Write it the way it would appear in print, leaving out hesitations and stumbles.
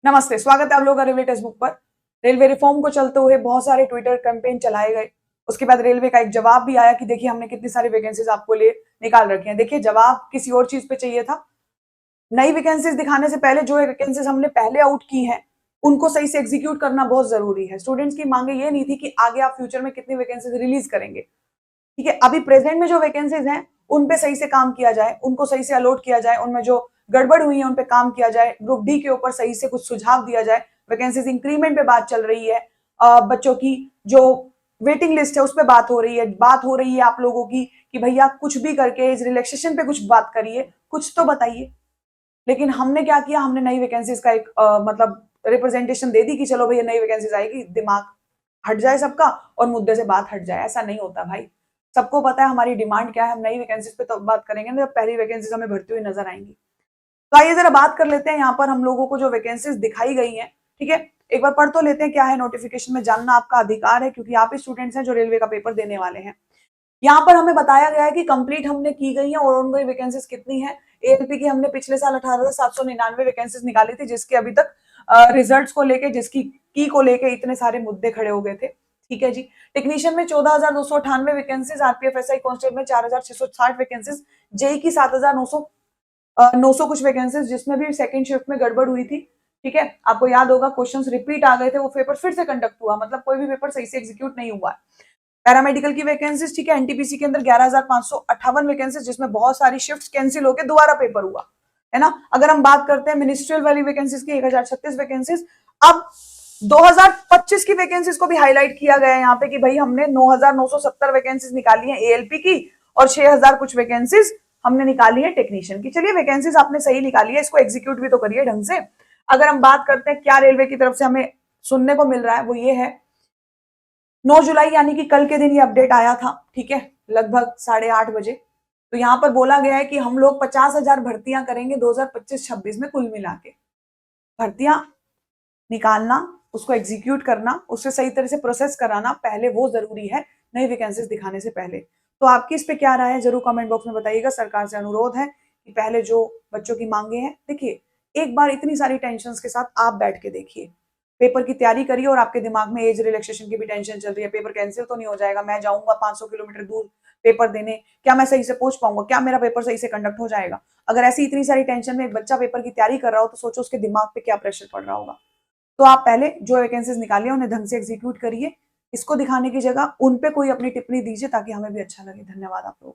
नमस्ते, स्वागत है आप लोगों का रेलवे टेक्स्ट बुक पर। रेलवे रिफॉर्म को चलते हुए बहुत सारे ट्विटर कैंपेन चलाए गए। उसके बाद रेलवे का एक जवाब भी आया कि देखिए हमने कितनी सारी वैकेंसीज आपको लिए निकाल रखी हैं। देखिए जवाब किसी और चीज पे चाहिए था। नई वैकेंसीज दिखाने से पहले जो वैकेंसीज हमने पहले आउट की हैं उनको सही से एग्जीक्यूट करना बहुत जरूरी है। स्टूडेंट्स की मांगे ये नहीं थी कि आगे आप फ्यूचर में कितनी वैकेंसीज रिलीज करेंगे, ठीक है। अभी प्रेजेंट में जो वैकेंसीज हैं उन पे सही से काम किया जाए, उनको सही से अलॉट किया जाए, उनमें जो गड़बड़ हुई है उन पे काम किया जाए, ग्रुप डी के ऊपर सही से कुछ सुझाव दिया जाए। वैकेंसीज इंक्रीमेंट पे बात चल रही है, बच्चों की जो वेटिंग लिस्ट है उस पर बात हो रही है आप लोगों की कि भैया कुछ भी करके इस रिलैक्सेशन पे कुछ बात करिए, कुछ तो बताइए। लेकिन हमने क्या किया, हमने नई वैकेंसीज का एक मतलब रिप्रेजेंटेशन दे दी कि चलो भैया नई वैकेंसीज आएगी, दिमाग हट जाए सबका और मुद्दे से बात हट जाए। ऐसा नहीं होता भाई। सबको पता है हमारी डिमांड क्या है। हम नई वैकेंसीज पे तो बात करेंगे ना जब पहली वैकेंसीज हमें भरती हुई नजर आएंगी। तो आइए जरा बात कर लेते हैं यहाँ पर हम लोगों को जो वैकेंसीज दिखाई गई हैं, ठीक है। एक बार पढ़ तो लेते हैं क्या है नोटिफिकेशन में, जानना आपका अधिकार है क्योंकि आप ही स्टूडेंट्स हैं जो रेलवे का पेपर देने वाले हैं। यहाँ पर हमें बताया गया है कि कंप्लीट हमने की गई है और ऑन गोइंग वैकेंसीज कितनी है। एएलपी की हमने पिछले साल 18,799 वैकेंसीज निकाली थी, जिसके अभी तक रिजल्ट्स को लेके, जिसकी की को लेके इतने सारे मुद्दे खड़े हो गए थे, ठीक है जी। टेक्नीशियन में 14,298 वैकेंसीज, आरपीएफ एसआई कांस्टेबल में 4,660 वैकेंसीज, जेई की 7,900 कुछ वैकेंसीज, जिसमें भी सेकंड शिफ्ट में गड़बड़ हुई थी, ठीक है। आपको याद होगा क्वेश्चंस रिपीट आ गए थे, वो पेपर फिर से कंडक्ट हुआ, मतलब कोई भी पेपर सही से एग्जीक्यूट नहीं हुआ। पैरामेडिकल की वैकेंसीज, ठीक है, एनटीपीसी के अंदर 11,558 वैकेंसीज, जिसमें बहुत सारी शिफ्ट्स कैंसिल होकर दोबारा पेपर हुआ, है ना। अगर हम बात करते हैं मिनिस्ट्रियल वाली वैकेंसीज की, 1,036 वैकेंसीज। अब 2025 की वैकेंसीज को भी हाईलाइट किया गया है यहाँ पे कि भाई हमने 9,970 वैकेंसीज निकाली है एएलपी की और 6,000 कुछ वैकेंसीज हमने निकाली है टेक्नीशियन की। चलिए वैकेंसीज आपने सही निकाली है, इसको एग्जीक्यूट भी तो करिए ढंग से। अगर हम बात करते हैं क्या रेलवे की तरफ से हमें सुनने को मिल रहा है, वो ये है 9 जुलाई यानी कि कल के दिन ये अपडेट आया था, ठीक है, लगभग 8:30 बजे। तो यहाँ पर बोला गया है कि हम लोग 50,000 भर्तियां करेंगे 2025-26 में कुल मिला के। भर्तियां निकालना, उसको एग्जीक्यूट करना, उससे सही तरह से प्रोसेस कराना पहले वो जरूरी है नई वैकेंसीज दिखाने से पहले। तो आपकी इस पे क्या राय है जरूर कमेंट बॉक्स में बताइएगा। सरकार से अनुरोध है कि पहले जो बच्चों की मांगे हैं, देखिए एक बार इतनी सारी टेंशन के साथ आप बैठ के देखिए, पेपर की तैयारी करिए और आपके दिमाग में एज रिलैक्सेशन की भी टेंशन चल रही है, पेपर कैंसिल तो नहीं हो जाएगा, मैं जाऊंगा 500 किलोमीटर दूर पेपर देने, क्या मैं सही से पहुंच पाऊंगा, क्या मेरा पेपर सही से कंडक्ट हो जाएगा। अगर ऐसी इतनी सारी टेंशन में एक बच्चा पेपर की तैयारी कर रहा हो तो सोचो उसके दिमाग पे क्या प्रेशर पड़ रहा होगा। तो आप पहले जो वैकेंसीज निकालिए उन्हें ढंग से एग्जीक्यूट करिए, इसको दिखाने की जगह उन पे कोई अपनी टिप्पणी दीजिए ताकि हमें भी अच्छा लगे। धन्यवाद आप लोग।